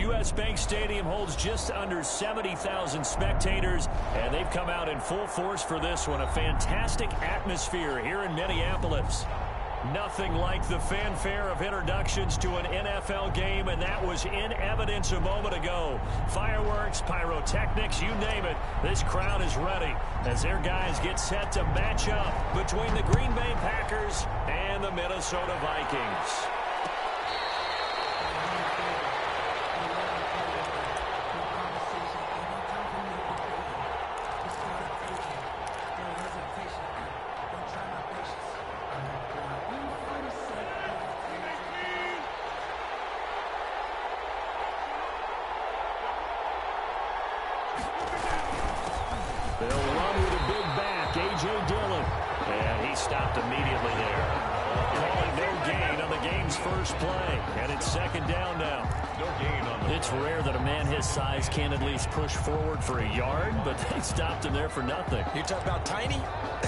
U.S. Bank Stadium holds just under 70,000 spectators, and they've come out in full force for this one. A fantastic atmosphere here in Minneapolis. Nothing like the fanfare of introductions to an NFL game, and that was in evidence a moment ago. Fireworks, pyrotechnics, you name it. This crowd is ready as their guys get set to match up between the Green Bay Packers and the Minnesota Vikings. They'll run with a big back, A.J. Dillon. And he stopped immediately there. Calling no gain on the game's first play. And it's second down now. No gain on the It's rare that a man his size can at least push forward for a yard, but they stopped him there for nothing. You're talking about tiny?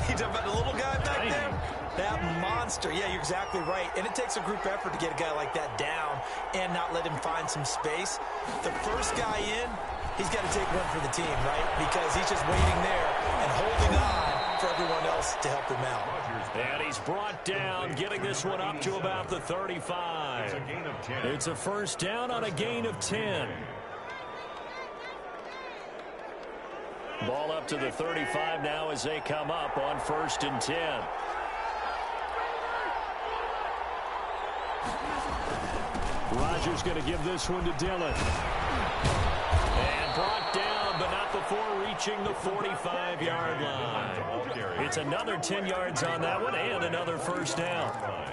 You're talking about the little guy back there? That monster. Yeah, you're exactly right. And it takes a group effort to get a guy like that down and not let him find some space. The first guy in, he's got to take one for the team, right? Because he's just waiting there and holding on for everyone else to help him out. And he's brought down, getting this one up to about the 35. It's a first down on a gain of 10. Ball up to the 35 now as they come up on 1st and 10. Rodgers going to give this one to Dillon. And brought down, but not before reaching the 45-yard line. It's another 10 yards on that one and another first down.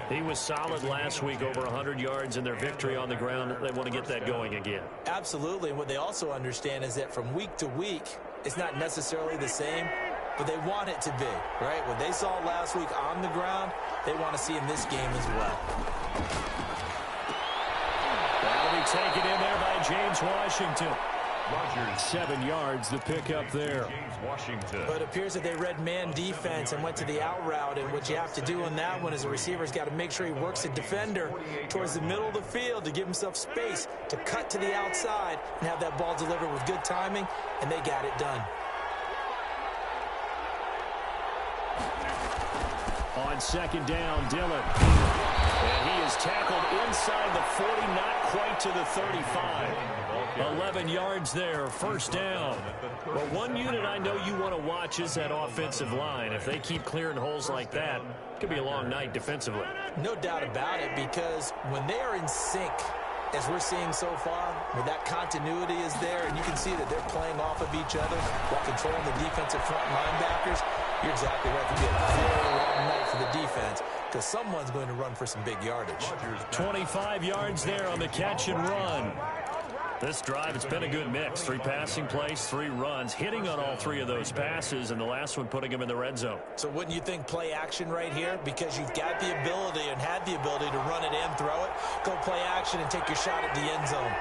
He was solid last week, over 100 yards in their victory on the ground. They want to get that going again. Absolutely. And what they also understand is that from week to week, it's not necessarily the same, but they want it to be, right? What they saw last week on the ground, they want to see in this game as well. That'll be taken in there by James Washington. Rodgers, 7 yards, the pick up there. James Washington. But it appears that they read man defense and went to the out route, and what you have to do on that one is a receiver's got to make sure he works the defender towards the middle of the field to give himself space to cut to the outside and have that ball delivered with good timing, and they got it done. On second down, Dillon. And he is tackled inside the 40, not quite to the 35. 11 yards there, first down. Well, one unit I know you want to watch is that offensive line. If they keep clearing holes like that, it could be a long night defensively. No doubt about it, because when they are in sync, as we're seeing so far, where that continuity is there, and you can see that they're playing off of each other while controlling the defensive front linebackers, you're exactly right. It could be a very long night for the defense, because someone's going to run for some big yardage. 25 yards there on the catch and run. This drive, it's been a good mix. 3 passing plays, 3 runs, hitting on all 3 of those passes, and the last one putting him in the red zone. So wouldn't you think play action right here? Because you've got the ability and had the ability to run it and throw it. Go play action and take your shot at the end zone.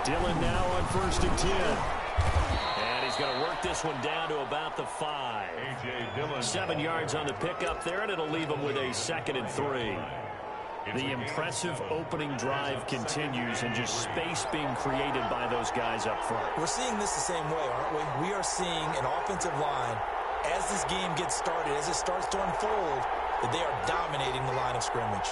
Dillon now on 1st and 10. And he's going to work this one down to about the 5. 7 yards on the pickup there, and it'll leave him with a 2nd and 3. The impressive opening drive continues, and just space being created by those guys up front. We're seeing this the same way, aren't we? We are seeing an offensive line, as this game gets started, as it starts to unfold, that they are dominating the line of scrimmage.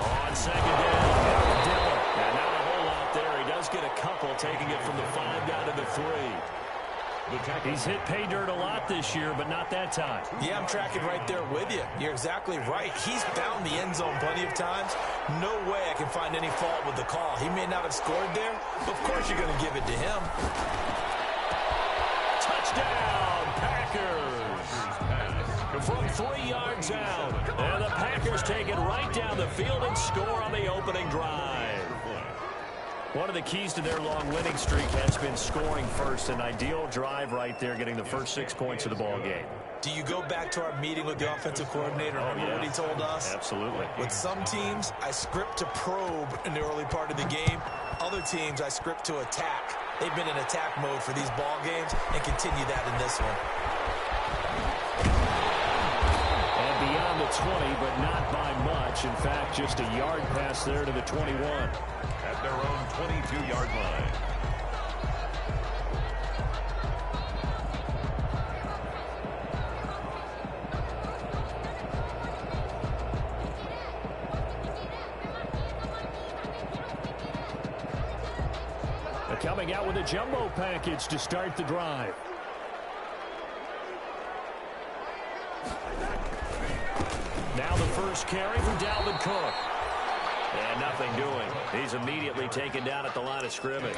On second down, Dillon. And not a whole lot there. He does get a couple, taking it from the 5 down to the 3. He's hit pay dirt a lot this year, but not that time. Yeah, I'm tracking right there with you. You're exactly right. He's found the end zone plenty of times. No way I can find any fault with the call. He may not have scored there, but of course you're going to give it to him. Touchdown, Packers. From 3 yards out. And the Packers take it right down the field and score on the opening drive. One of the keys to their long winning streak has been scoring first. An ideal drive right there, getting the first 6 points of the ball game. Do you go back to our meeting with the offensive coordinator? Remember what he told us? Absolutely. With some teams, I script to probe in the early part of the game. Other teams, I script to attack. They've been in attack mode for these ball games and continue that in this one. And beyond the 20, but not by much. In fact, just a yard pass there to the 21. At their own 22-yard line. Coming out with a jumbo package to start the drive. Now the first carry for Dalvin Cook. And nothing doing. He's immediately taken down at the line of scrimmage.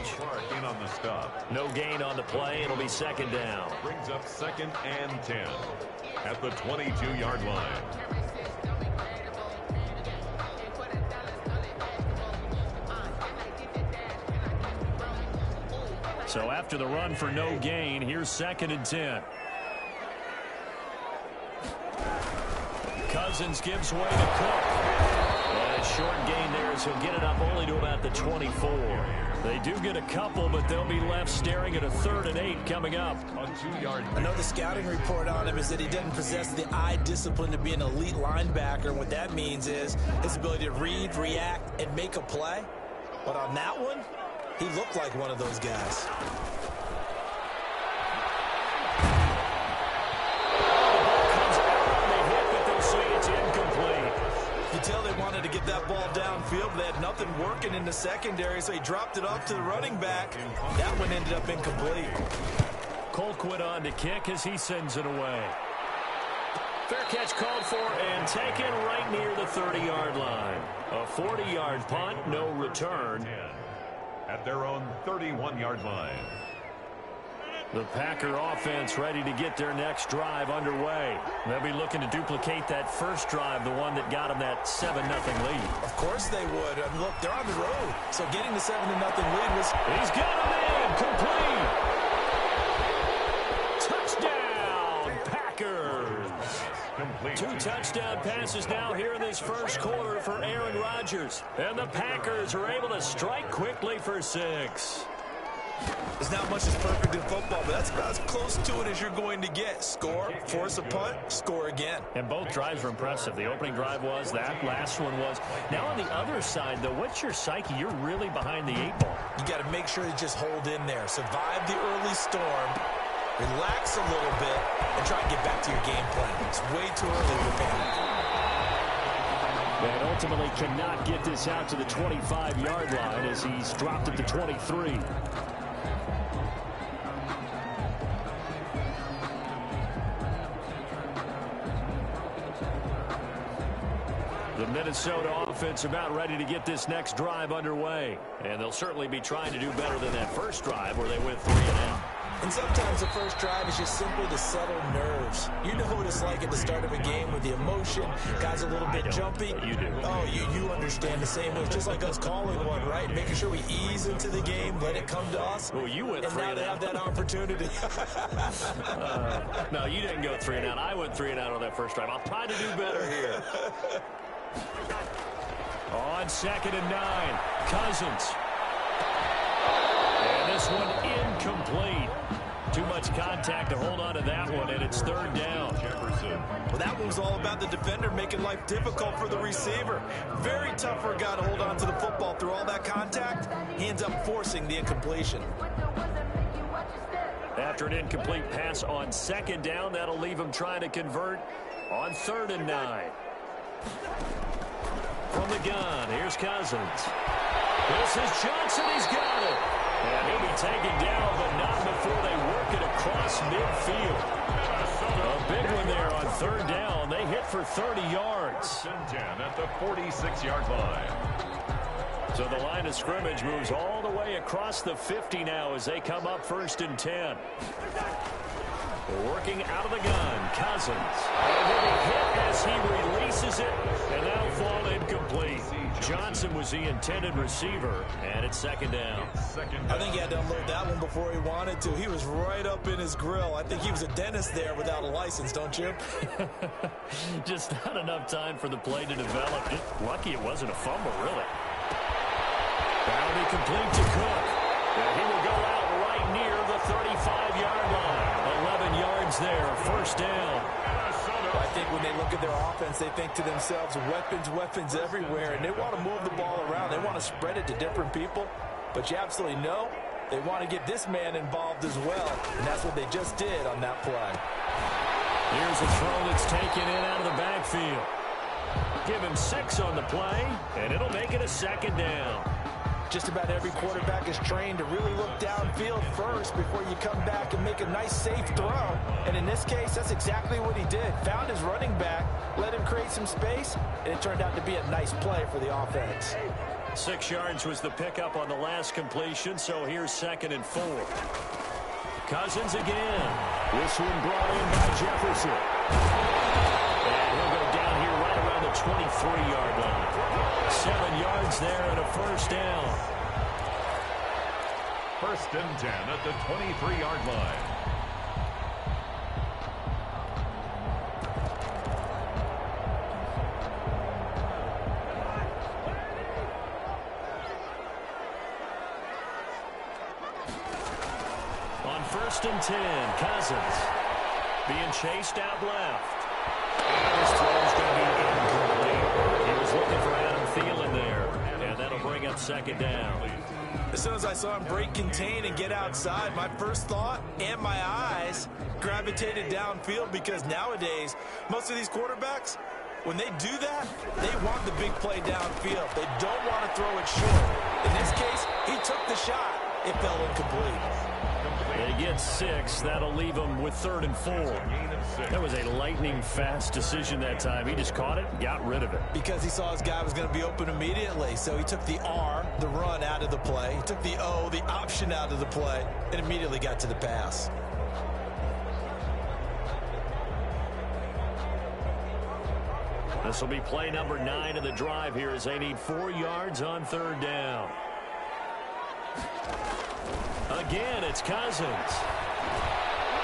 In on the stop. No gain on the play. It'll be second down. Brings up 2nd and 10 at the 22-yard line. So after the run for no gain, here's 2nd and 10. Cousins gives way to Cook. And a short gain there, so he'll get it up only to about the 24. They do get a couple, but they'll be left staring at a 3rd and 8 coming up. I know the scouting report on him is that he doesn't possess the eye discipline to be an elite linebacker. And what that means is his ability to read, react, and make a play. But on that one, he looked like one of those guys. Comes out on the hit, but they'll say it's incomplete. You can tell they wanted to get that ball downfield, but they had nothing working in the secondary, so he dropped it off to the running back. That one ended up incomplete. Colquitt on to kick as he sends it away. Fair catch called for and taken right near the 30-yard line. A 40-yard punt, no return. At their own 31-yard line. The Packer offense ready to get their next drive underway. They'll be looking to duplicate that first drive, the one that got them that 7-0 lead. Of course they would. Look, they're on the road, so getting the 7-0 lead was... He's got him in, complete. Touchdown, Packers. Complete. 2 touchdown passes now here in this first quarter for Aaron Rodgers. And the Packers are able to strike quickly for 6. There's not much that's perfect in football, but that's about as close to it as you're going to get. Score, force a punt, score again. And both drives were impressive. The opening drive was, that last one was. Now on the other side, though, what's your psyche? You're really behind the 8 ball. You got to make sure you just hold in there. Survive the early storm, relax a little bit, and try and get back to your game plan. It's way too early to panic. And ultimately cannot get this out to the 25-yard line as he's dropped at the 23. The Minnesota offense about ready to get this next drive underway. And they'll certainly be trying to do better than that first drive where they went 3 and out. And sometimes the first drive is just simply to settle nerves. You know what it's like at the start of a game with the emotion. Guys a little bit jumpy. You do. Oh, you understand the same way. It's just like us calling one, right? Making sure we ease into the game, let it come to us. Well, you went and 3 now and they out. have that opportunity. No, you didn't go 3 and out. I went 3 and out on that first drive. I'll try to do better here. On 2nd and 9, Cousins. And this one incomplete. Too much contact to hold on to that one, and it's 3rd down. Jefferson. Well, that one was all about the defender making life difficult for the receiver. Very tough for a guy to hold on to the football through all that contact. He ends up forcing the incompletion. After an incomplete pass on 2nd down, that'll leave him trying to convert on 3rd and 9. From the gun, here's Cousins. This is Johnson, he's got it. And he'll be taken down, but not before they work it across midfield. A big one there on 3rd down. They hit for 30 yards. 10 at the 46-yard line. So the line of scrimmage moves all the way across the 50 now as they come up 1st and 10. Working out of the gun, Cousins. And then a hit as he releases it, and that'll fall incomplete. Johnson was the intended receiver, and it's 2nd down. I think he had to unload that one before he wanted to. He was right up in his grill. I think he was a dentist there without a license, don't you? Just not enough time for the play to develop. Lucky it wasn't a fumble, really. That'll be complete to Cook. And he will go out first down. I think when they look at their offense, they think to themselves, weapons everywhere, and they want to move the ball around. They want to spread it to different people, but you absolutely know they want to get this man involved as well, and that's what they just did on that play. Here's a throw that's taken in out of the backfield. Give him 6 on the play, and it'll make it a second down. Just about every quarterback is trained to really look downfield first before you come back and make a nice, safe throw. And in this case, that's exactly what he did. Found his running back, let him create some space, and it turned out to be a nice play for the offense. 6 yards was the pickup on the last completion, so here's 2nd and 4. Cousins again. This one brought in by Jefferson. And he'll go down here right around the 23-yard line. 7 yards there and a first down. 1st and 10 at the 23-yard line. On 1st and 10, Cousins being chased out left. And this throw's going to be incomplete. He was looking for Adam Thielen there, and that'll bring up 2nd down. As soon as I saw him break contain and get outside, my first thought and my eyes gravitated downfield, because nowadays, most of these quarterbacks, when they do that, they want the big play downfield. They don't want to throw it short. In this case, he took the shot. It fell incomplete. They get 6. That'll leave them with 3rd and 4. That was a lightning-fast decision that time. He just caught it and got rid of it. Because he saw his guy was going to be open immediately. So he took the R, the run, out of the play. He took the O, the option, out of the play, and immediately got to the pass. This will be play number 9 of the drive here as they need 4 yards on 3rd down. Again, it's Cousins.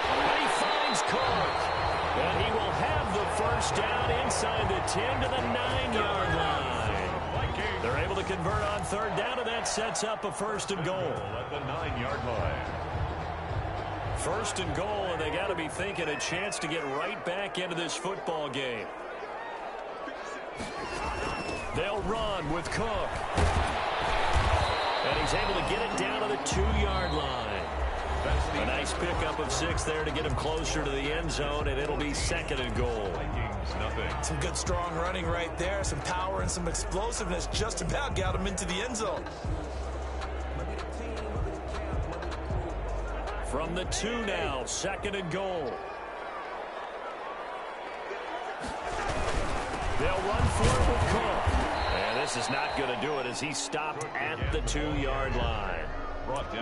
And he finds Cook. And he will have the first down inside the 10 to the 9-yard line. They're able to convert on 3rd down, and that sets up a 1st and goal. At the 9-yard line. 1st and goal, and they got to be thinking a chance to get right back into this football game. They'll run with Cook. And he's able to get it down to the 2-yard line. A nice pickup of 6 there to get him closer to the end zone, and it'll be 2nd and goal. Some good, strong running right there. Some power and some explosiveness just about got him into the end zone. From the 2 now, 2nd and goal. They'll run for it with Cook. And this is not going to do it as he stopped at the 2-yard line.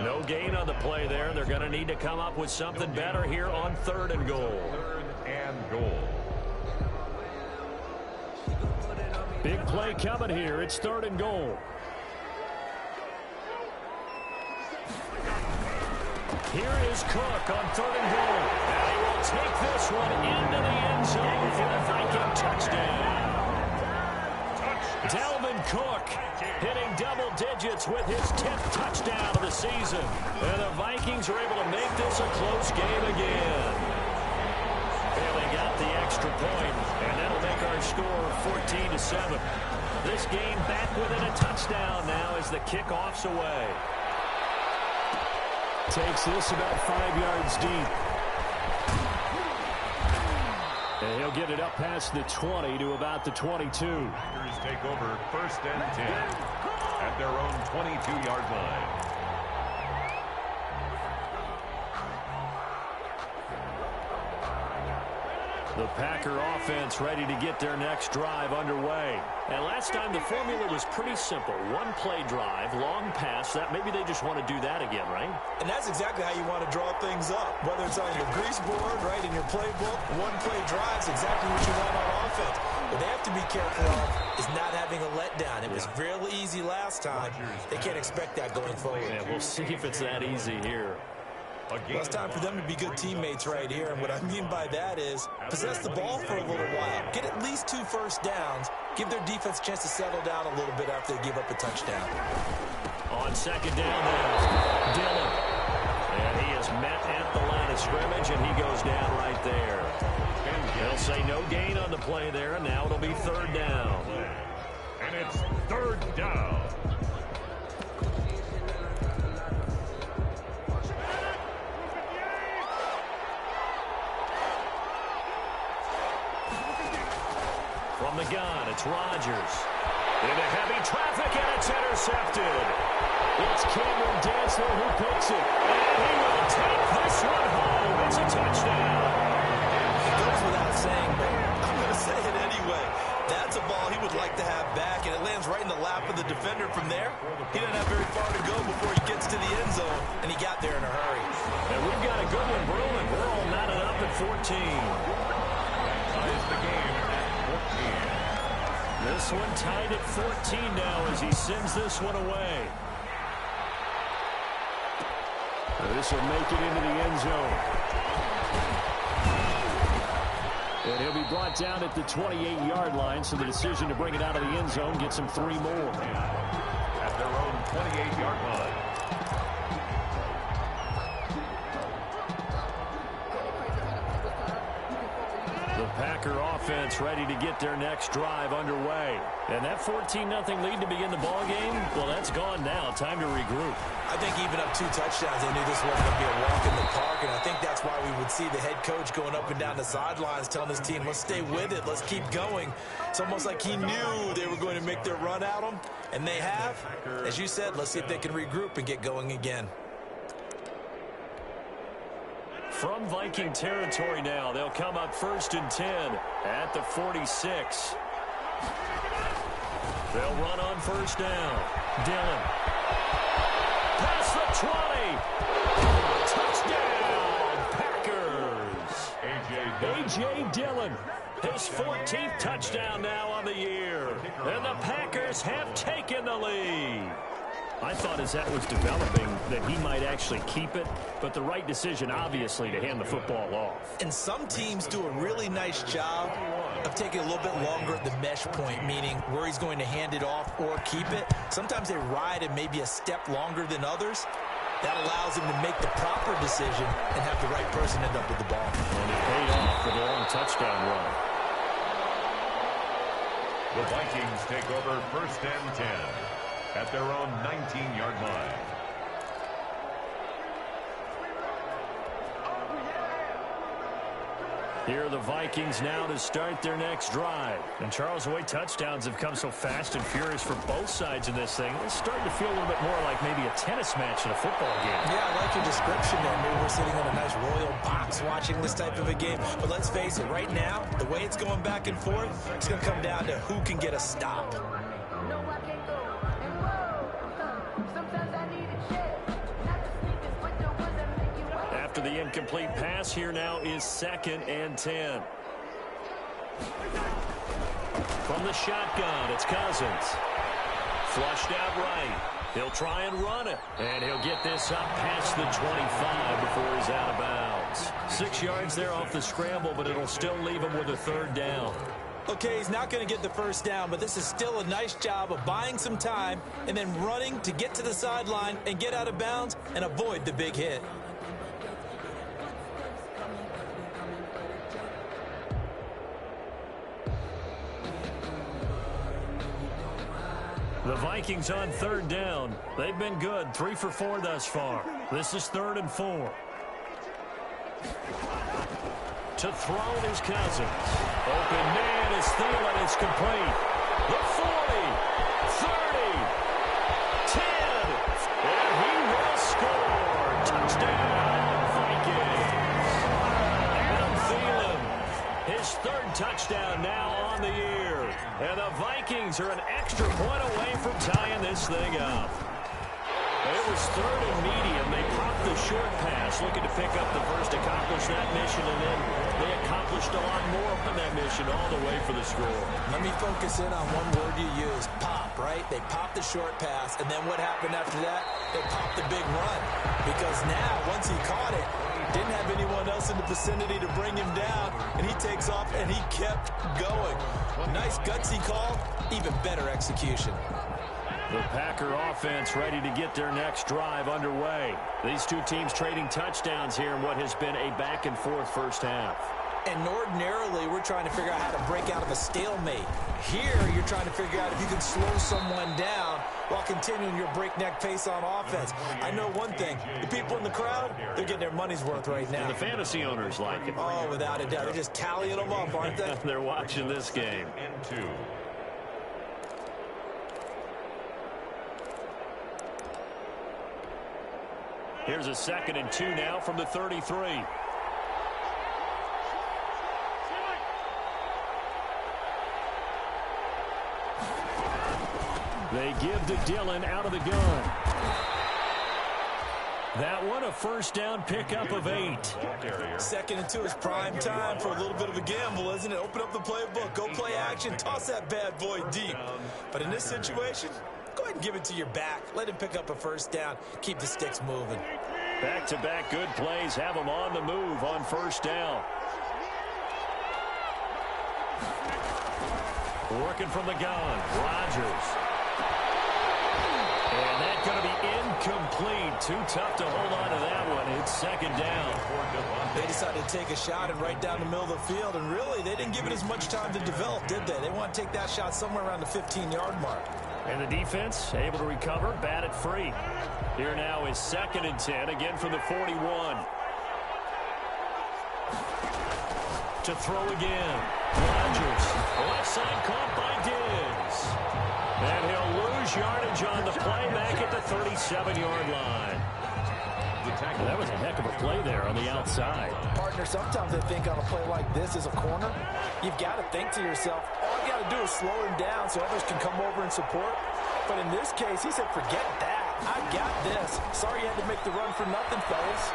No gain on the play there. They're going to need to come up with something better here on 3rd and goal. 3rd and goal. Big play coming here. It's 3rd and goal. Here is Cook on 3rd and goal. And he will take this one into the end zone for the Viking touchdown. Dalvin Cook hitting double digits with his 10th touchdown of the season. And the Vikings are able to make this a close game again. And they got the extra point, and that'll make our score 14-7. This game back within a touchdown now as the kickoff's away. Takes this about 5 yards deep. And he'll get it up past the 20 to about the 22. Packers take over 1st and 10 at their own 22-yard line. The Packer offense ready to get their next drive underway. And last time the formula was pretty simple. One play drive, long pass. That maybe they just want to do that again, right? And that's exactly how you want to draw things up. Whether it's on your grease board, right, in your playbook, one play drive is exactly what you want on offense. What they have to be careful of is not having a letdown. It was real easy last time. They can't expect that going forward. Yeah, we'll see if it's that easy here. Well, it's time for them to be good teammates right here. And what I mean by that is possess the ball for a little while. Get at least 2 first downs. Give their defense a chance to settle down a little bit after they give up a touchdown. On 2nd down, there's Dillon. And he is met at the line of scrimmage. yardage, and he goes down right there. They'll say no gain on the play there, and now it'll be third down. And it's third down. From the gun, it's Rodgers. Into heavy traffic, and it's intercepted. It's Cameron Dantzler who picks it. And he will take this one home. It's a touchdown. It goes without saying, but I'm going to say it anyway. That's a ball he would like to have back, and it lands right in the lap of the defender from there. He doesn't have very far to go before he gets to the end zone, and he got there in a hurry. And we've got a good one brewing. We're all knotted up at 14. Ties the game at 14. This one tied at 14 now as he sends this one away. This will make it into the end zone. And he'll be brought down at the 28-yard line, so the decision to bring it out of the end zone gets him 3 more. At their own 28-yard line. The Packer offense ready to get their next drive underway. And that 14-0 lead to begin the ball game, well, that's gone now. Time to regroup. I think even up 2 touchdowns, they knew this wasn't going to be a walk in the park, and I think that's why we would see the head coach going up and down the sidelines telling his team, let's stay with it, let's keep going. It's almost like he knew they were going to make their run at him, and they have. As you said, let's see if they can regroup and get going again. From Viking territory now, they'll come up 1st and 10 at the 46. They'll run on 1st down. Dillon. Past the 20. Touchdown, Packers. A.J. Dillon. His 14th touchdown now on the year. And the Packers have taken the lead. I thought as that was developing that he might actually keep it, but the right decision, obviously, to hand the football off. And some teams do a really nice job of taking a little bit longer at the mesh point, meaning where he's going to hand it off or keep it. Sometimes they ride it maybe a step longer than others. That allows him to make the proper decision and have the right person end up with the ball. And it paid off for the long touchdown run. The Vikings take over 1st and 10. At their own 19-yard line. Here are the Vikings now to start their next drive. And Charles, the way touchdowns have come so fast and furious for both sides in this thing, it's starting to feel a little bit more like maybe a tennis match in a football game. Yeah, I like your description there. Maybe we're sitting in a nice royal box watching this type of a game. But let's face it, right now, the way it's going back and forth, it's going to come down to who can get a stop. After the incomplete pass, here now is 2nd and 10. From the shotgun, it's Cousins. Flushed out right. He'll try and run it. And he'll get this up past the 25 before he's out of bounds. 6 yards there off the scramble, but it'll still leave him with a 3rd down. Okay, he's not going to get the 1st down, but this is still a nice job of buying some time and then running to get to the sideline and get out of bounds and avoid the big hit. The Vikings on 3rd down. They've been good. 3 for 4 thus far. This is 3rd and 4. To throw is Cousins. Open man is Thielen. It's complete. The 40, 30, 10, and he will score. Touchdown, Vikings. Adam Thielen, his 3rd touchdown now on the year. And the Vikings are an extra point away from tying this thing up. It was 3rd and medium. They popped the short pass, looking to pick up the first, accomplish that mission, and then they accomplished a lot more on that mission all the way for the score. Let me focus in on one word you used, pop, right? They popped the short pass, and then what happened after that? They popped the big run. Because now, once he caught it, didn't have anyone else in the vicinity to bring him down, and he takes off, and he kept going. Nice gutsy call, even better execution. The Packer offense ready to get their next drive underway. These two teams trading touchdowns here in what has been a back-and-forth first half. And ordinarily, we're trying to figure out how to break out of a stalemate. Here, you're trying to figure out if you can slow someone down while continuing your breakneck pace on offense. I know one thing. The people in the crowd, they're getting their money's worth right now. And the fantasy owners like it. Oh, without a doubt. They're just tallying them up, aren't they? They're watching this game. And 2. Here's a 2nd and 2 now from the 33. They give to Dillon out of the gun. That one a first down pickup of 8. 2nd and 2 is prime time for a little bit of a gamble, isn't it? Open up the playbook, go play action, toss that bad boy deep. But in this situation, go ahead and give it to your back. Let him pick up a first down. Keep the sticks moving. Back-to-back good plays have them on the move on first down. Working from the gun, Rodgers. And that's going to be incomplete. Too tough to hold on to that one. It's 2nd down. They decided to take a shot and right down the middle of the field, and really, they didn't give it as much time to develop, did they? They want to take that shot somewhere around the 15-yard mark. And the defense able to recover, bat it free. Here now is 2nd and 10, again from the 41. To throw again. Rodgers. Left side caught by Diggs. And he'll lose yardage on the play back at the 37-yard line. Well, that was a heck of a play there on the outside. Partner, sometimes I think on a play like this as a corner, you've got to think to yourself, all you got to do is slow him down so others can come over and support. But in this case, he said, forget that. I got this. Sorry you had to make the run for nothing, fellas.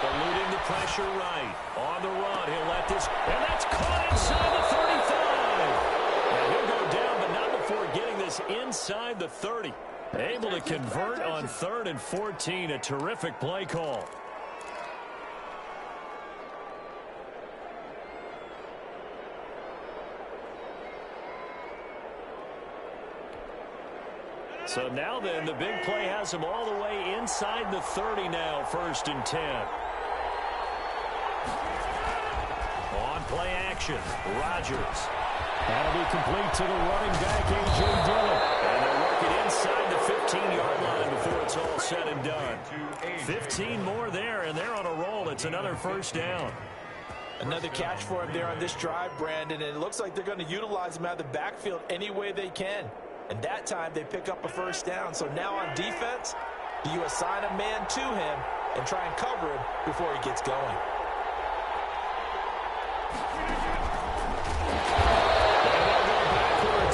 Eluding the pressure right. On the run, he'll let this, and that's caught inside the 35. And he'll go down, but not before getting this inside the 30. Able to convert on 3rd and 14. A terrific play call. So now then, the big play has him all the way inside the 30 now, 1st and 10. On play action, Rodgers. That'll be complete to the running back, A.J. Dillon. And they'll work it inside the 15-yard line before it's all said and done. 15 more there, and they're on a roll. It's another first down. Another catch for him there on this drive, Brandon, and it looks like they're going to utilize him out of the backfield any way they can. And that time they pick up a first down. So now on defense, do you assign a man to him and try and cover him before he gets going?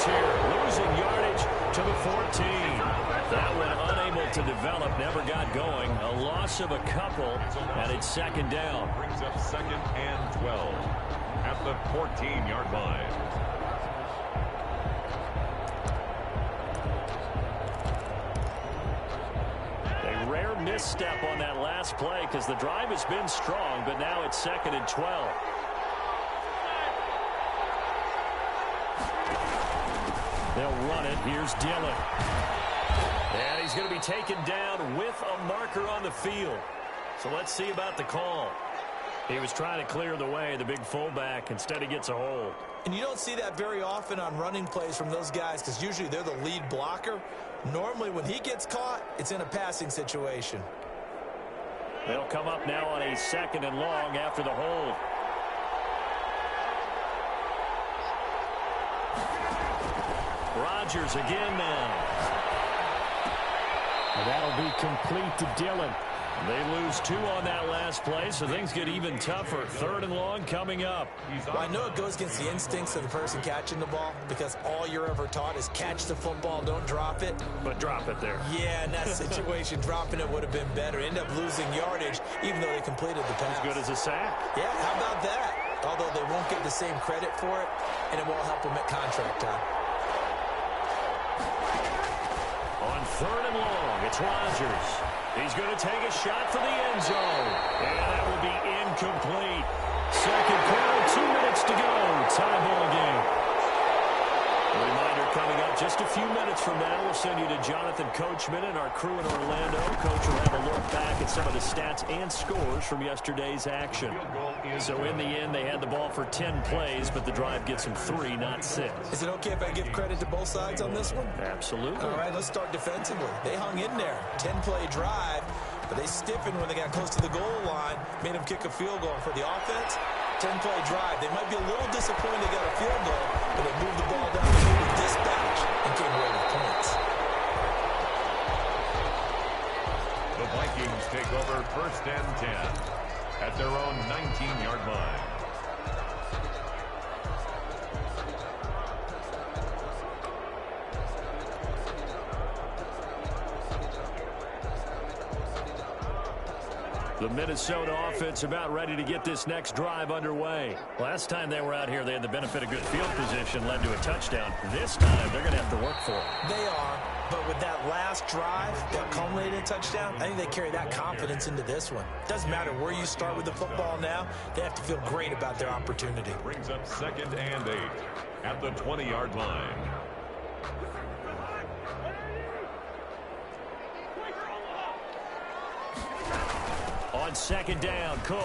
Here, losing yardage to the 14. That one unable to develop, never got going. A loss of a couple, and it's 2nd down. Brings up 2nd and 12 at the 14-yard line. A rare misstep on that last play because the drive has been strong, but now it's 2nd and 12. They'll run it. Here's Dillon. And he's going to be taken down with a marker on the field. So let's see about the call. He was trying to clear the way, the big fullback. Instead, he gets a hold. And you don't see that very often on running plays from those guys because usually they're the lead blocker. Normally, when he gets caught, it's in a passing situation. They'll come up now on a 2nd and long after the hold. Rodgers again now. And that'll be complete to Dillon. They lose 2 on that last play, so things get even tougher. 3rd and long coming up. Well, I know it goes against the instincts of the person catching the ball because all you're ever taught is catch the football, don't drop it. But drop it there. Yeah, in that situation, dropping it would have been better. End up losing yardage, even though they completed the pass. As good as a sack. Yeah, how about that? Although they won't get the same credit for it, and it won't help them at contract time. On 3rd and long, it's Rodgers. He's going to take a shot for the end zone. And that will be incomplete. 2nd quarter, 2 minutes to go. Tie ball game. A reminder coming up just a few minutes from now, we'll send you to Jonathan Coachman and our crew in Orlando. Coach will have a look back at some of the stats and scores from yesterday's action. So in the end, they had the ball for 10 plays, but the drive gets them 3, not 6. Is it okay if I give credit to both sides on this one? Absolutely. All right, let's start defensively. They hung in there. 10-play drive, but they stiffened when they got close to the goal line, made them kick a field goal. For the offense, 10-play drive. They might be a little disappointed they got a field goal, but they moved the ball down the field with dispatch and came away with points. The Vikings take over 1st and 10 at their own 19-yard line. The Minnesota offense about ready to get this next drive underway. Last time they were out here, they had the benefit of good field position, led to a touchdown. This time, they're going to have to work for it. They are, but with that last drive that culminated in a touchdown, I think they carry that confidence into this one. Doesn't matter where you start with the football now, they have to feel great about their opportunity. Brings up 2nd and 8 at the 20-yard line. On 2nd down, Cook.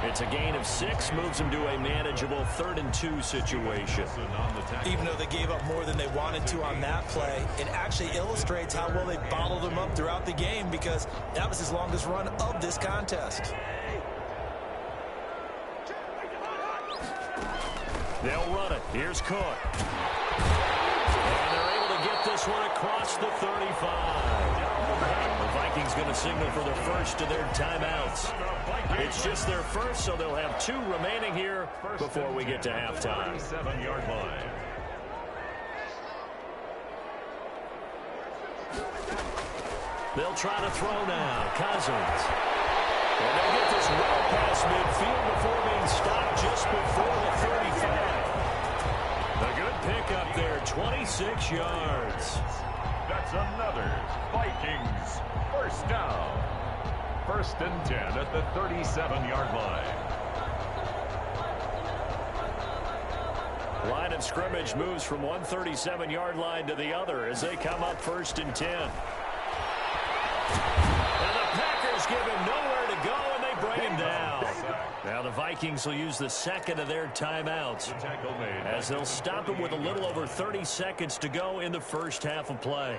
It's a gain of 6, moves them to a manageable 3rd and 2 situation. Even though they gave up more than they wanted to on that play, it actually illustrates how well they bottled them up throughout the game, because that was his longest run of this contest. They'll run it. Here's Cook. And they're able to get this one across the 35. The Vikings going to signal for the first of their timeouts. It's just their first, so they'll have 2 remaining here before we get to halftime. 7-yard line. They'll try to throw now. Cousins. And they'll get this well past midfield before being stopped just before the 35. A good pickup there, 26 yards. That's another Vikings first down. 1st and 10 at the 37-yard line. Line of scrimmage moves from one 37-yard line to the other as they come up 1st and 10. And the Packers give him nowhere to go, and they bring him down. Now the Vikings will use the 2nd of their timeouts as they'll stop him with a little over 30 seconds to go in the first half of play.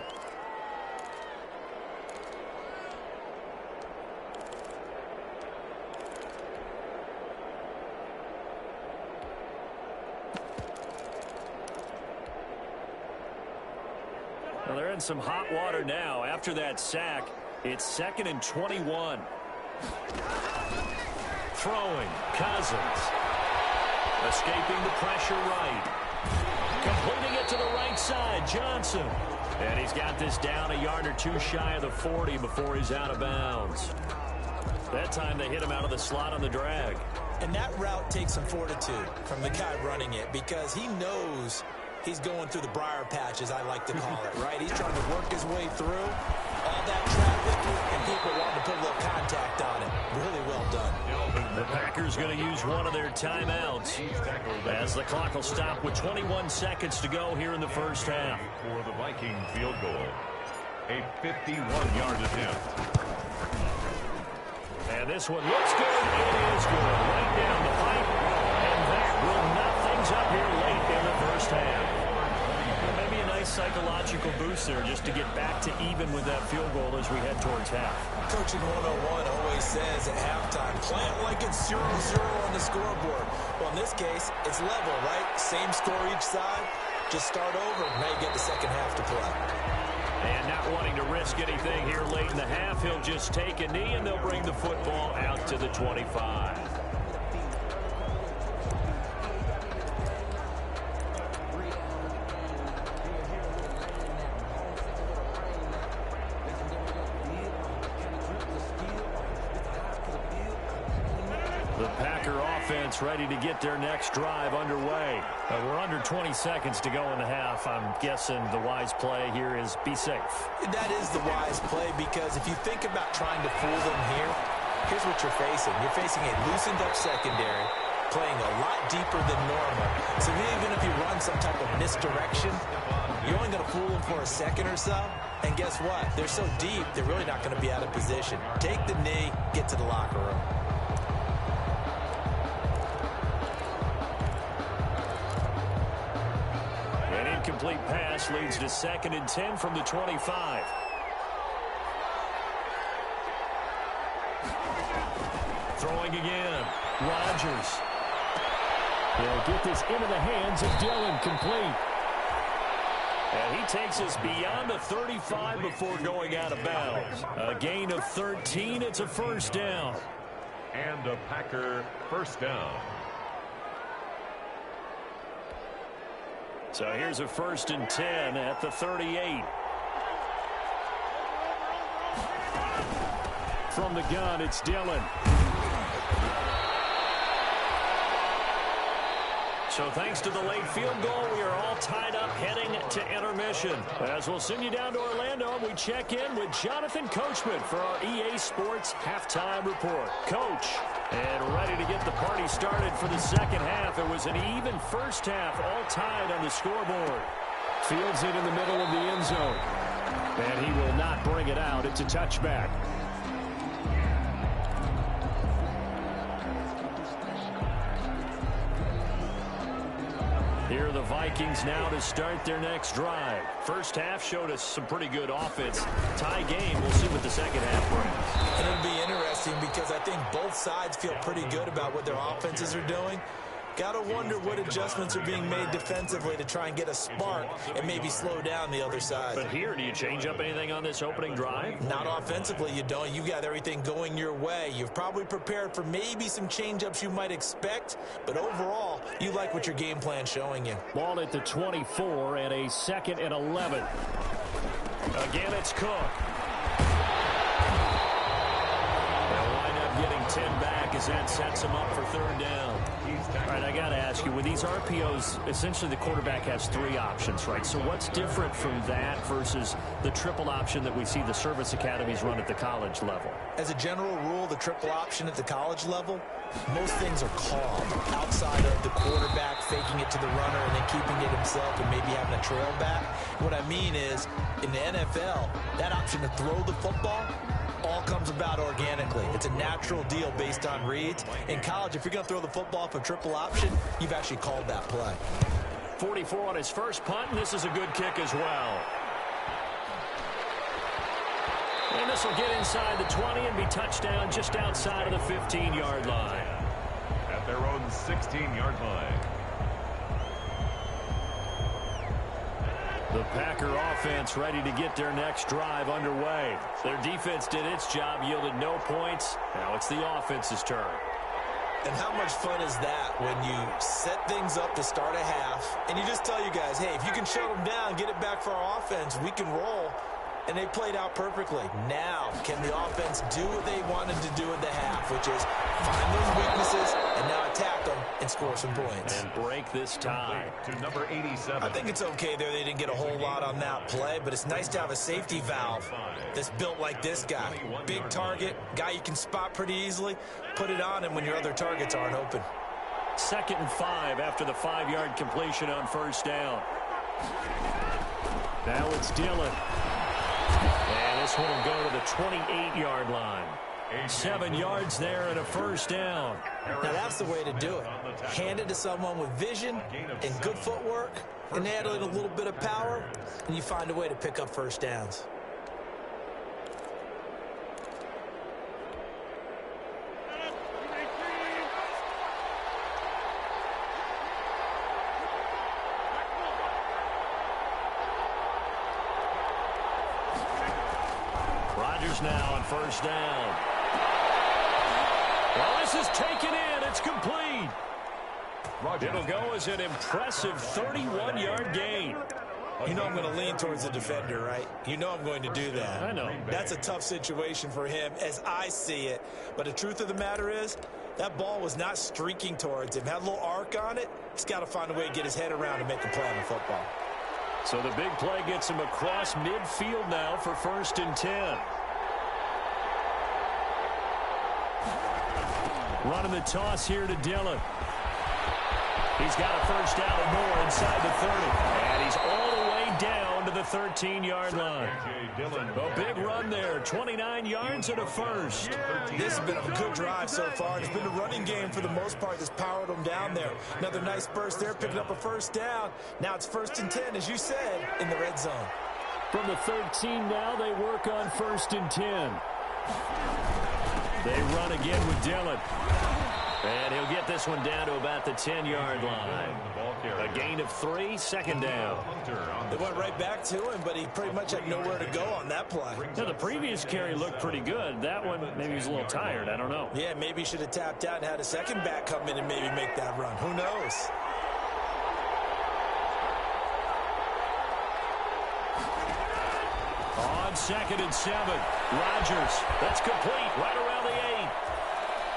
Well, they're in some hot water now. After that sack, it's 2nd and 21. Throwing, Cousins. Escaping the pressure right. Completing it to the right side, Johnson. And he's got this down a yard or 2 shy of the 40 before he's out of bounds. That time they hit him out of the slot on the drag. And that route takes some fortitude from the guy running it, because he knows he's going through the briar patch, as I like to call it, right? He's trying to work his way through all that traffic, and people wanting to put a little contact on it. Really well done. The Packers going to use one of their timeouts as the clock will stop with 21 seconds to go here in the first half. For the Viking field goal, a 51-yard attempt. And this one looks good. It is good. Right down the pipe. And that will knot things up here late in the first half. Maybe a nice psychological boost there just to get back to even with that field goal as we head towards half. Coaching 101 always says at halftime, play it like it's 0-0 on the scoreboard. Well, in this case, it's level, right? Same score each side. Just start over. Now you get the second half to play. And not wanting to risk anything here late in the half, he'll just take a knee, and they'll bring the football out to the 25. The Packer offense ready to get their next drive underway. We're under 20 seconds to go in the half. I'm guessing the wise play here is be safe. That is the wise play, because if you think about trying to fool them here, here's what you're facing. You're facing a loosened up secondary, playing a lot deeper than normal. So even if you run some type of misdirection, you're only going to fool them for a second or so. And guess what? They're so deep, they're really not going to be out of position. Take the knee, get to the locker room. An incomplete pass leads to 2nd and 10 from the 25. Throwing again. Rodgers. They'll get this into the hands of Dillon, complete. And he takes us beyond the 35 before going out of bounds. A gain of 13. It's a first down. And a Packer first down. So here's a 1st and 10 at the 38. From the gun, it's Dillon. So thanks to the late field goal, we are all tied up heading to intermission. As we'll send you down to Orlando, we check in with Jonathan Coachman for our EA Sports Halftime Report. Coach, and ready to get the party started for the second half. It was an even first half, all tied on the scoreboard. Fields it in the middle of the end zone. And he will not bring it out. It's a touchback. Here are the Vikings now to start their next drive. First half showed us some pretty good offense. Tie game. We'll see what the second half brings. And it'll be interesting because I think both sides feel pretty good about what their offenses are doing. Got to wonder what adjustments are being made defensively to try and get a spark and maybe slow down the other side. But here, do you change up anything on this opening drive? Not offensively, you don't. You got everything going your way. You've probably prepared for maybe some change-ups you might expect, but overall, you like what your game plan's showing you. Ball at the 24 and a 2nd and 11. Again, it's Cook. They'll wind up getting 10 back as that sets him up for 3rd down. All right, I got to ask you, with these RPOs, essentially the quarterback has 3 options, right? So what's different from that versus the triple option that we see the service academies run at the college level? As a general rule, the triple option at the college level, most things are called outside of the quarterback faking it to the runner and then keeping it himself and maybe having a trail back. What I mean is, in the NFL, that option to throw the football all comes about organically. It's a natural deal based on reads. In college, if you're going to throw the football for triple option, you've actually called that play. 44 on his first punt, and this is a good kick as well. And this will get inside the 20 and be touchdown just outside of the 15-yard line. At their own 16-yard line. The Packer offense ready to get their next drive underway. Their defense did its job, yielded no points. Now it's the offense's turn. And how much fun is that when you set things up to start a half and you just tell you guys, hey, if you can shut them down, get it back for our offense, we can roll. And they played out perfectly. Now, can the offense do what they wanted to do at the half, which is find those weaknesses and now attack them and score some points. And break this tie. To number 87. I think it's okay there. They didn't get a whole lot on that play, but it's nice to have a safety valve that's built like this guy. Big target, guy you can spot pretty easily. Put it on him when your other targets aren't open. 2nd and 5 after the 5-yard completion on first down. Now it's Dillon. And this one will go to the 28-yard line. 7 yards there and a first down. Now that's the way to do it. Hand it to someone with vision and good footwork and add in a little bit of power, and you find a way to pick up first downs. Rodgers now on first down. Well, this is taken in. It's complete. It'll go as an impressive 31-yard gain. You know I'm going to lean towards the defender, right? You know I'm going to do that. I know. That's a tough situation for him as I see it. But the truth of the matter is, that ball was not streaking towards him. Had a little arc on it. He's got to find a way to get his head around and make a play on the football. So the big play gets him across midfield now for 1st and 10. Running the toss here to Dillon. He's got a first down and more inside the 30. And he's all the way down to the 13-yard line. A big run there, 29 yards and a first. This has been a good drive so far. It's been the running game for the most part that's powered them down there. Another nice burst there, picking up a first down. Now it's 1st and 10, as you said, in the red zone. From the 13 now, they work on 1st and 10. They run again with Dillon. And he'll get this one down to about the 10-yard line. A gain of 3, 2nd down. They went right back to him, but he pretty much had nowhere to go on that play. Now, the previous carry looked pretty good. That one, maybe he was a little tired. I don't know. Yeah, maybe he should have tapped out and had a second back come in and maybe make that run. Who knows? On 2nd and 7, Rodgers. That's complete right around the 8.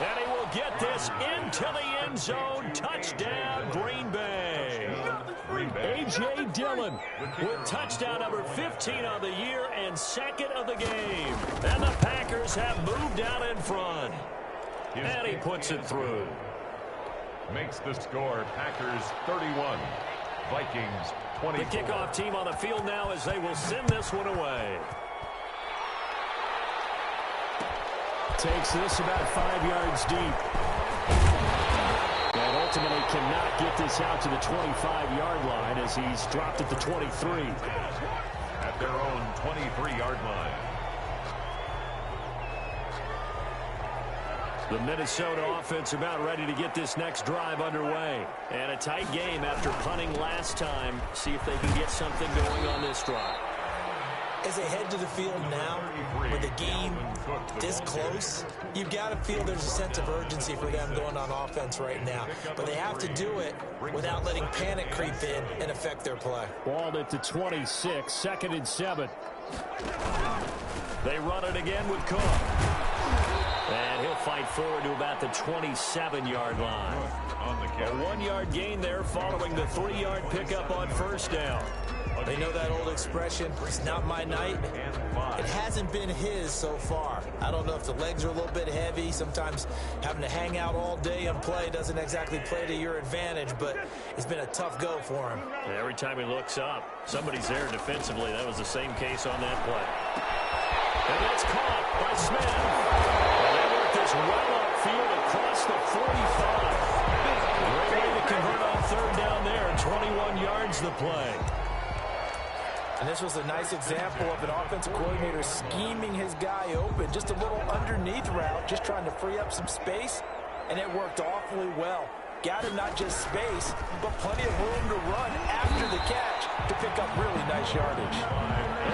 And he will get this into the end zone. Touchdown, Green Bay. A.J. Dillon with touchdown number 15 on the year and 2nd of the game. And the Packers have moved out in front. And he puts it through. Makes the score Packers 31, Vikings 24. The kickoff team on the field now as they will send this one away. Takes this about 5 yards deep. And ultimately cannot get this out to the 25-yard line as he's dropped at the 23. At their own 23-yard line. The Minnesota offense about ready to get this next drive underway. And a tight game after punting last time. See if they can get something going on this drive. As they head to the field now, with the game this close, you've got to feel there's a sense of urgency for them going on offense right now. But they have to do it without letting panic creep in and affect their play. Ball at the 26, 2nd and 7. They run it again with Cook. And he'll fight forward to about the 27-yard line. A 1-yard gain there following the 3-yard pickup on 1st down. They know that old expression, it's not my night. It hasn't been his so far. I don't know if the legs are a little bit heavy. Sometimes having to hang out all day and play doesn't exactly play to your advantage, but it's been a tough go for him. Every time he looks up, somebody's there defensively. That was the same case on that play. And that's caught by Smith. And they work this well upfield across the 45. Great way to convert on 3rd down there. 21 yards the play. And this was a nice example of an offensive coordinator scheming his guy open. Just a little underneath route, just trying to free up some space, and it worked awfully well. Got him not just space, but plenty of room to run after the catch to pick up really nice yardage.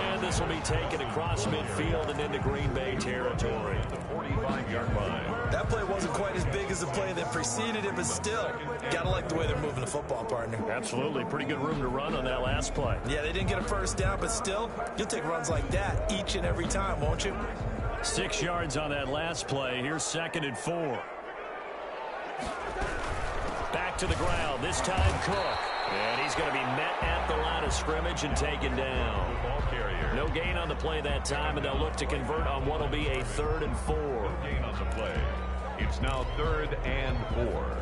And this will be taken across midfield and into Green Bay territory. The 45-yard line. That play wasn't quite as big as the play that preceded it, but still, gotta like the way they're moving the football, partner. Absolutely. Pretty good room to run on that last play. Yeah, they didn't get a first down, but still, you'll take runs like that each and every time, won't you? 6 yards on that last play. Here's 2nd and 4. Back to the ground, this time Cook. And he's going to be met at the line of scrimmage and taken down. No gain on the play that time, and they'll look to convert on what will be a 3rd and 4. No gain on the play. It's now 3rd and 4.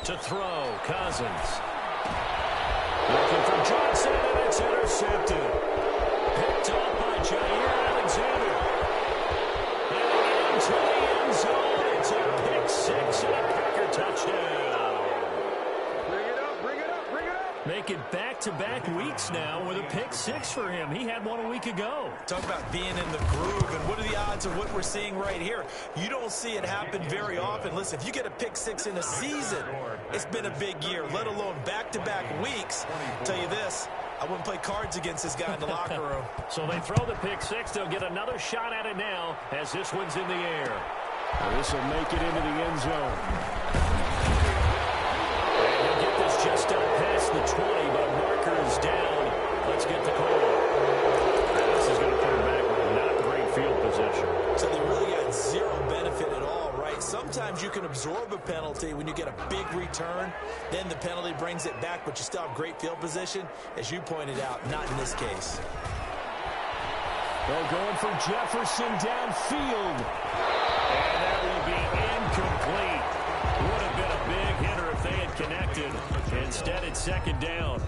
To throw, Cousins. Looking for Johnson, and it's intercepted. Picked up by Jair Alexander. And into the end zone. It's a pick 6 and a Packer touchdown. Bring it up, bring it up, bring it up. Make it back-to-back weeks now with a pick 6 for him. He had one a week ago. Talk about being in the groove, and what are the odds of what we're seeing right here? You don't see it happen very often. Listen, if you get a pick 6 in a season, it's been a big year, let alone back-to-back weeks. Tell you this, I wouldn't play cards against this guy in the locker room. So they throw the pick 6. They'll get another shot at it now as this one's in the air. Well, this will make it into the end zone. And he'll get this just up past the 20, but marker is down. Let's get the call. This is going to put him back with not great field position. So they really got zero benefit at all, right? Sometimes sometimes you can absorb a penalty when you get a big return. Then the penalty brings it back, but you still have great field position. As you pointed out, not in this case. They're going for Jefferson downfield. And that will be incomplete. Would have been a big hitter if they had connected. Instead, it's second down.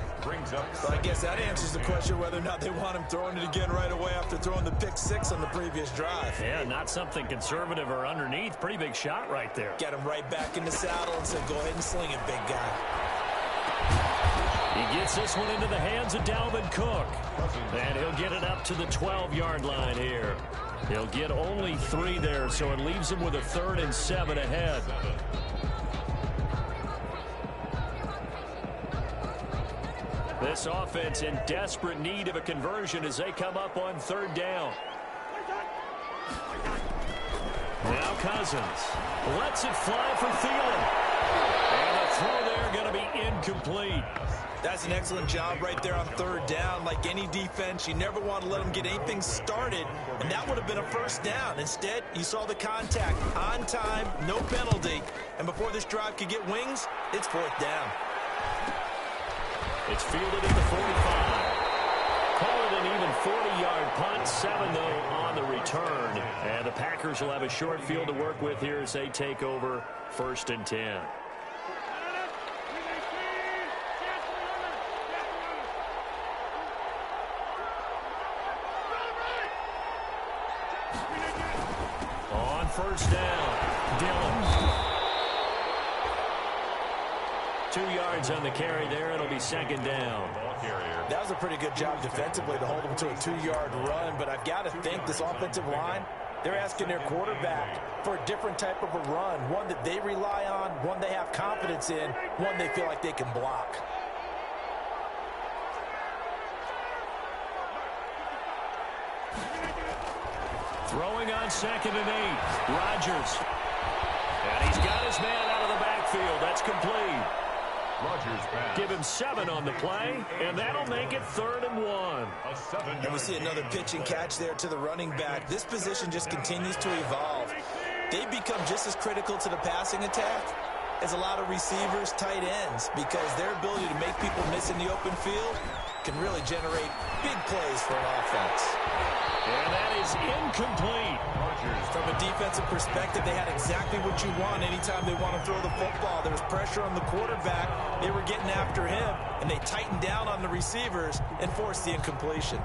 So I guess that answers the question whether or not they want him throwing it again right away after throwing the pick six on the previous drive. Yeah, not something conservative or underneath. Pretty big shot right there. Get him right back in the saddle and said, go ahead and sling it, big guy. He gets this one into the hands of Dalvin Cook. And he'll get it up to the 12-yard line here. He'll get only 3 there, so it leaves him with a 3rd and 7 ahead. This offense in desperate need of a conversion as they come up on 3rd down. Now Cousins lets it fly for Thielen. And the throw there going to be incomplete. That's an excellent job right there on 3rd down. Like any defense, you never want to let them get anything started, and that would have been a 1st down. Instead, you saw the contact on time, no penalty, and before this drive could get wings, it's 4th down. It's fielded at the 45. Call it an even 40-yard punt. 7, though, on the return. And the Packers will have a short field to work with here as they take over 1st and 10. On 1st down, Dillon. 2 yards on the carry there. It'll be 2nd down. That was a pretty good job defensively to hold them to a 2-yard run, but I've got to think this offensive line, they're asking their quarterback for a different type of a run, one that they rely on, one they have confidence in, one they feel like they can block. Throwing on 2nd and 8. Rodgers. And he's got his man out of the backfield. That's complete. Give him 7 on the play, and that'll make it 3rd and 1. And we see another pitch and catch there to the running back. This position just continues to evolve. They become just as critical to the passing attack as a lot of receivers, tight ends, because their ability to make people miss in the open field can really generate big plays for an offense. And that is incomplete. From a defensive perspective, they had exactly what you want anytime they want to throw the football. There was pressure on the quarterback. They were getting after him, and they tightened down on the receivers and forced the incompletion.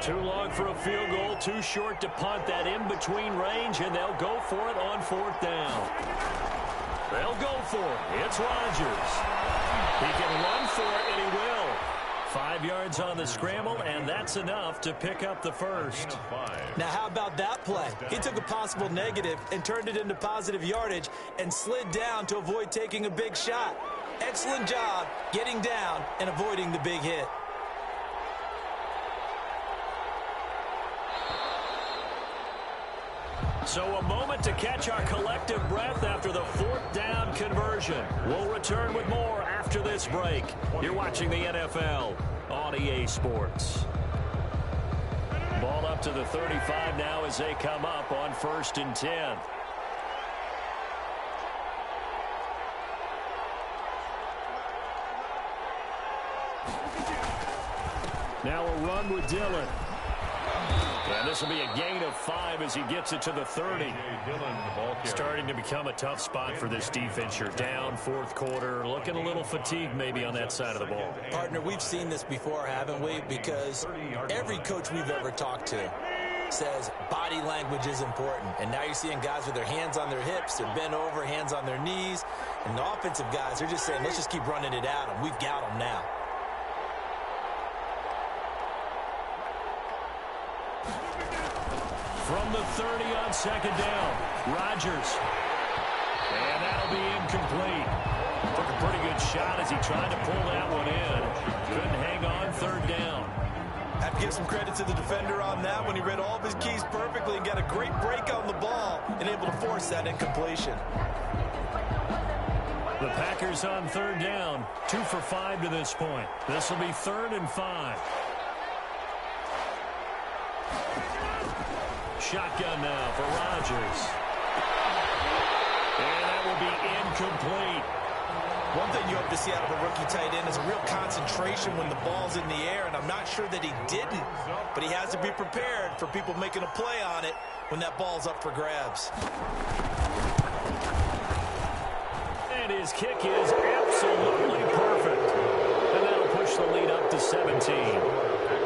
Too long for a field goal, too short to punt. That in-between range, and they'll go for it on 4th down. They'll go for it. It's Rodgers. He can run for it, and he will. 5 yards on the scramble, and that's enough to pick up the 1st. Now, how about that play? He took a possible negative and turned it into positive yardage and slid down to avoid taking a big shot. Excellent job getting down and avoiding the big hit. So a moment to catch our collective breath after the 4th down conversion. We'll return with more after this break. You're watching the NFL on EA Sports. Ball up to the 35 now as they come up on 1st and 10. Now a run with Dillon. And this will be a gain of 5 as he gets it to the 30. Starting to become a tough spot for this defense. You're down 4th quarter, looking a little fatigued maybe on that side of the ball. Partner, we've seen this before, haven't we? Because every coach we've ever talked to says body language is important. And now you're seeing guys with their hands on their hips, they're bent over, hands on their knees. And the offensive guys, they're just saying, let's just keep running it at them. We've got them now. From the 30 on 2nd down, Rodgers. And that'll be incomplete. Took a pretty good shot as he tried to pull that one in. Couldn't hang on 3rd down. I have to give some credit to the defender on that when he read all of his keys perfectly and got a great break on the ball and able to force that incompletion. The Packers on third down. 2 for 5 to this point. This will be 3rd and 5. Shotgun now for Rodgers. And that will be incomplete. One thing you hope to see out of a rookie tight end is a real concentration when the ball's in the air, and I'm not sure that he didn't, but he has to be prepared for people making a play on it when that ball's up for grabs. And his kick is absolutely perfect. And that'll push the lead up to 17.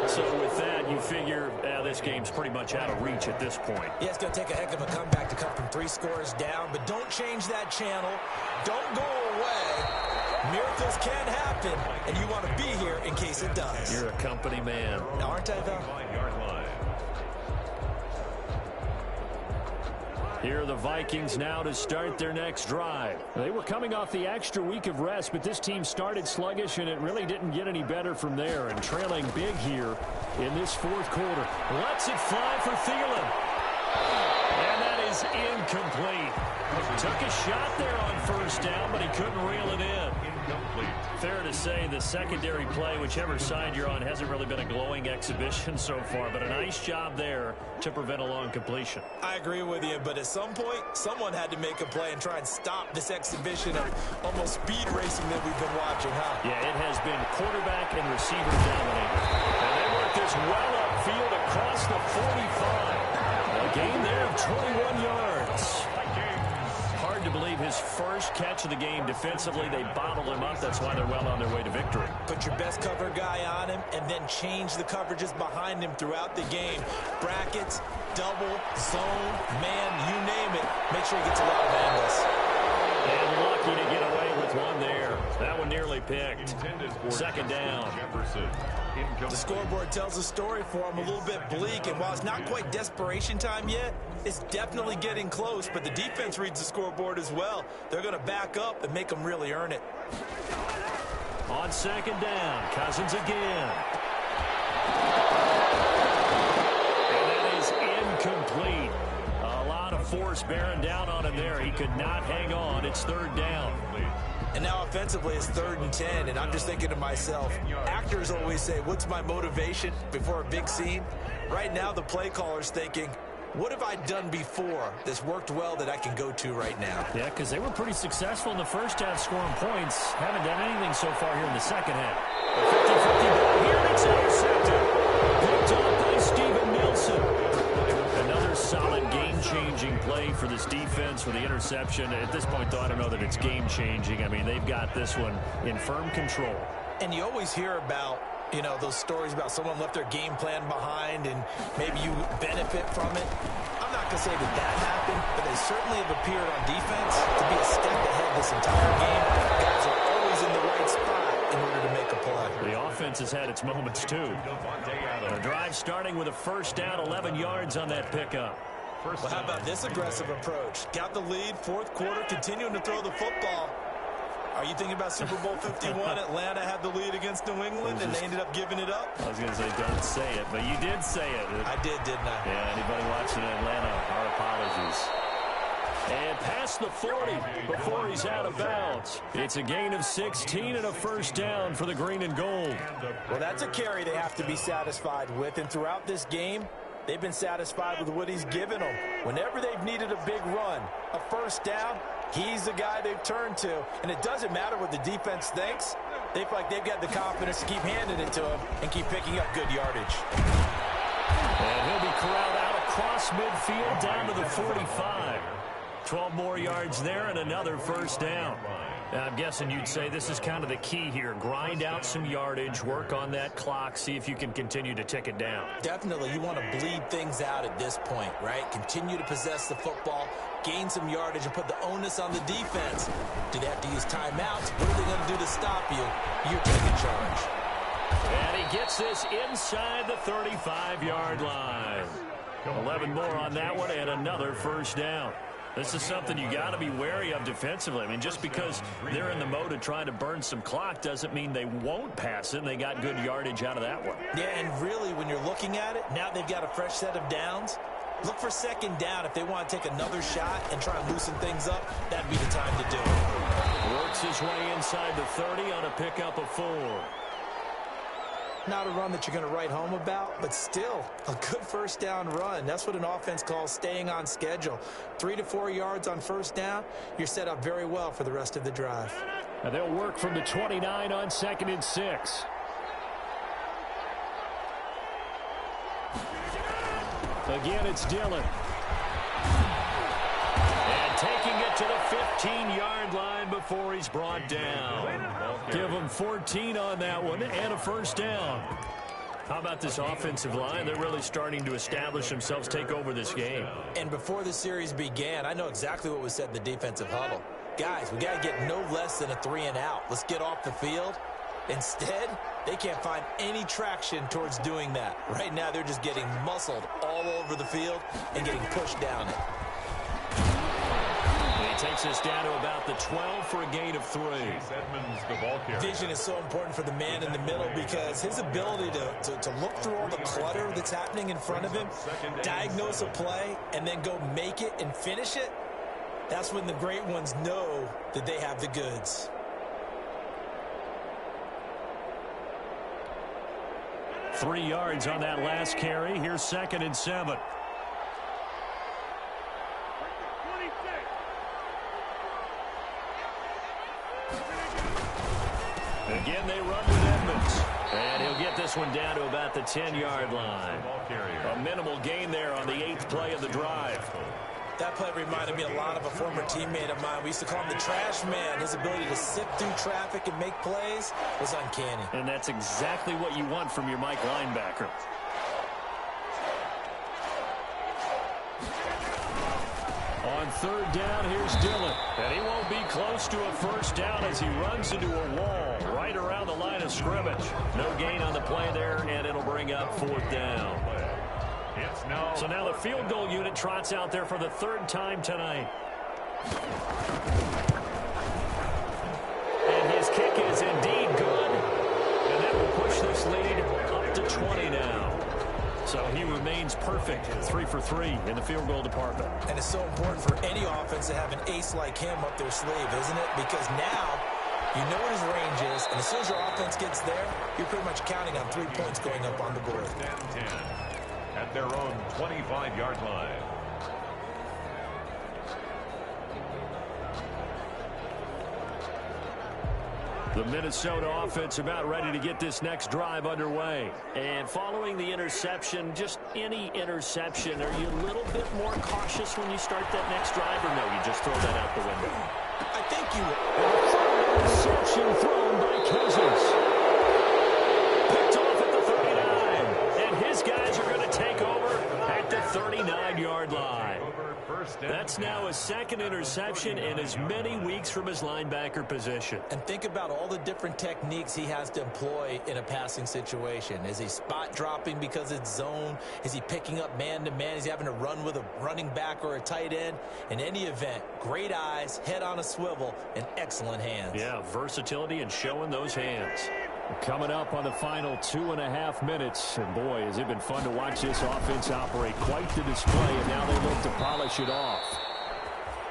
So with that, you figure this game's pretty much out of reach at this point. Yeah, it's going to take a heck of a comeback to come from 3 scores down, but don't change that channel. Don't go away. Miracles can happen, and you want to be here in case it does. You're a company man. Aren't I, though? Here are the Vikings now to start their next drive. They were coming off the extra week of rest, but this team started sluggish, and it really didn't get any better from there. And trailing big here in this 4th quarter. Lets it fly for Thielen. And that is incomplete. Took a shot there on 1st down, but he couldn't reel it in. Fair to say the secondary play, whichever side you're on, hasn't really been a glowing exhibition so far, but a nice job there to prevent a long completion. I agree with you, but at some point, someone had to make a play and try and stop this exhibition of almost speed racing that we've been watching, huh? Yeah, it has been quarterback and receiver dominated. And they work this well upfield across the 45. A gain there of 21 yards. Hard to believe his first catch of the game defensively. They bottled him up. That's why they're well on their way to victory. Put your best cover guy on him and then change the coverages behind him throughout the game. Brackets, double, zone, man, you name it. Make sure he gets a lot of angles. And lucky to get away with one there. That one nearly picked. 2nd down. The scoreboard tells a story for him, a little bit bleak, and while it's not quite desperation time yet, it's definitely getting close, but the defense reads the scoreboard as well. They're going to back up and make them really earn it. On 2nd down, Cousins again. And that is incomplete. A lot of force bearing down on him there. He could not hang on. It's 3rd down. And now offensively it's 3rd and 10, and I'm just thinking to myself, actors always say, what's my motivation before a big scene? Right now the play caller's thinking, what have I done before that's worked well that I can go to right now? Yeah, because they were pretty successful in the first half scoring points. Haven't done anything so far here in the second half. A 50-50 ball here, and it's intercepted. Picked off by Steven Nelson. Another solid game-changing play for this defense with the interception. At this point, though, I don't know that it's game-changing. I mean, they've got this one in firm control. And you always hear about, you know, those stories about someone left their game plan behind and maybe you benefit from it. I'm not going to say that that happened, but they certainly have appeared on defense to be a step ahead this entire game. Guys are always in the right spot in order to make a play. The offense has had its moments, too. The drive starting with a 1st down, 11 yards on that pickup. Well, how about this aggressive approach? Got the lead, 4th quarter, continuing to throw the football. Are you thinking about Super Bowl 51? Atlanta had the lead against New England, and they ended up giving it up? I was going to say, don't say it, but you did say it. I did, didn't I? Yeah, anybody watching Atlanta, our apologies. And past the 40 before he's out of bounds. It's a gain of 16 and a 1st down for the green and gold. Well, that's a carry they have to be satisfied with, and throughout this game, they've been satisfied with what he's given them. Whenever they've needed a big run, a 1st down, he's the guy they've turned to. And it doesn't matter what the defense thinks. They feel like they've got the confidence to keep handing it to him and keep picking up good yardage. And he'll be corralled out across midfield down to the 45. 12 more yards there and another 1st down. I'm guessing you'd say this is kind of the key here. Grind out some yardage, work on that clock, see if you can continue to tick it down. Definitely. You want to bleed things out at this point, right? Continue to possess the football, gain some yardage, and put the onus on the defense. Do they have to use timeouts? What are they going to do to stop you? You're taking charge. And he gets this inside the 35-yard line. 11 more on that one and another 1st down. This is something you got to be wary of defensively. I mean, just because they're in the mode of trying to burn some clock doesn't mean they won't pass it. And they got good yardage out of that one. Yeah, and really, when you're looking at it, now they've got a fresh set of downs. Look for second down. If they want to take another shot and try and loosen things up, that'd be the time to do it. Works his way inside the 30 on a pickup of 4. Not a run that you're going to write home about, but still a good first down run. That's what an offense calls staying on schedule. 3 to 4 yards on first down, you're set up very well for the rest of the drive. And they'll work from the 29 on 2nd and 6. Again, it's Dillon. And taking it to the 15-yard line before he's brought down. Give him 14 on that one and a first down. How about this offensive line? They're really starting to establish themselves, take over this game. And before the series began, I know exactly what was said in the defensive huddle. Guys, we got to get no less than a 3-and-out. Let's get off the field. Instead, they can't find any traction towards doing that. Right now, they're just getting muscled all over the field and getting pushed down it. He takes us down to about the 12 for a gain of 3. Vision is so important for the man in the middle because his ability to look through all the clutter that's happening in front of him, diagnose a play, and then go make it and finish it, that's when the great ones know that they have the goods. Three yards on that last carry. Here's 2nd and 7. Again, they run with Edmonds. And he'll get this one down to about the 10-yard line. A minimal gain there on the 8th play of the drive. That play reminded me a lot of a former teammate of mine. We used to call him the trash man. His ability to sift through traffic and make plays was uncanny. And that's exactly what you want from your Mike linebacker. On 3rd down, here's Dillon. And he won't be close to a first down as he runs into a wall right around the line of scrimmage. No gain on the play there, and it'll bring up 4th down. So now the field goal unit trots out there for the 3rd time tonight. And his kick is indeed good. And that will push this lead up to 20 now. So he remains perfect, 3 for 3 in the field goal department. And it's so important for any offense to have an ace like him up their sleeve, isn't it? Because now you know what his range is, and as soon as your offense gets there, you're pretty much counting on 3 points going up on the board. 10-10 at their own 25-yard line. The Minnesota offense about ready to get this next drive underway. And following the interception, just any interception, are you a little bit more cautious when you start that next drive, or no, you just throw that out the window? I think you will. Interception thrown by Cousins. Picked off at the 39. And his guys are going to take over at the 39-yard line. That's now a 2nd interception in as many weeks from his linebacker position. And think about all the different techniques he has to employ in a passing situation. Is he spot dropping because it's zone? Is he picking up man-to-man? Is he having to run with a running back or a tight end? In any event, great eyes, head on a swivel, and excellent hands. Yeah, versatility and showing those hands. Coming up on the final 2.5 minutes. And boy, has it been fun to watch this offense operate. Quite the display, and now they look to polish it off.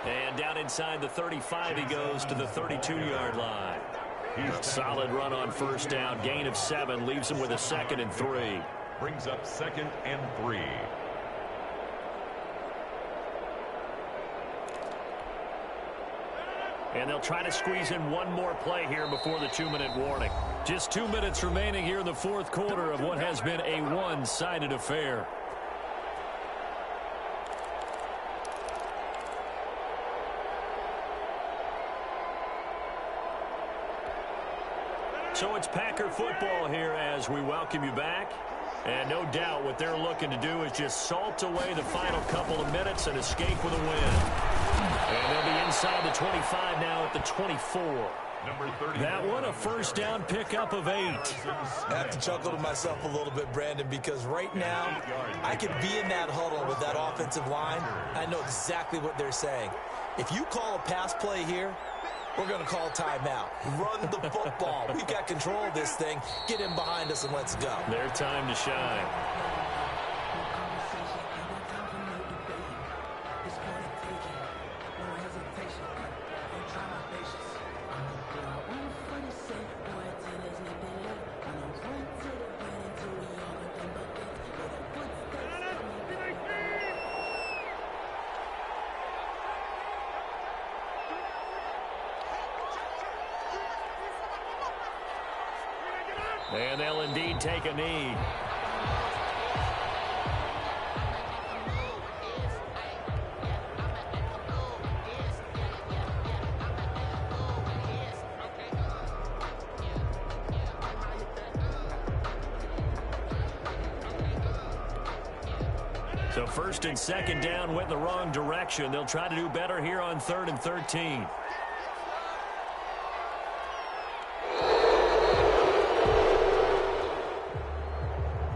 And down inside the 35, he goes to the 32-yard line. Solid run on first down. Gain of 7 leaves him with a 2nd and 3. Brings up 2nd and 3. And they'll try to squeeze in one more play here before the 2-minute warning. Just 2 minutes remaining here in the 4th quarter of what has been a one-sided affair. So it's Packer football here as we welcome you back. And no doubt what they're looking to do is just salt away the final couple of minutes and escape with a win. And they'll be inside the 25 now at the 24. That one, a first down pickup of 8. I have to chuckle to myself a little bit, Brandon, because right now I could be in that huddle with that offensive line. I know exactly what they're saying. If you call a pass play here, we're going to call timeout. Run the football. We've got control of this thing. Get in behind us and let's go. Their time to shine. And they'll indeed take a knee. So first and second down went the wrong direction. They'll try to do better here on 3rd and 13.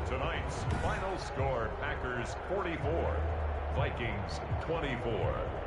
Tonight's final score, Packers 44, Vikings 24.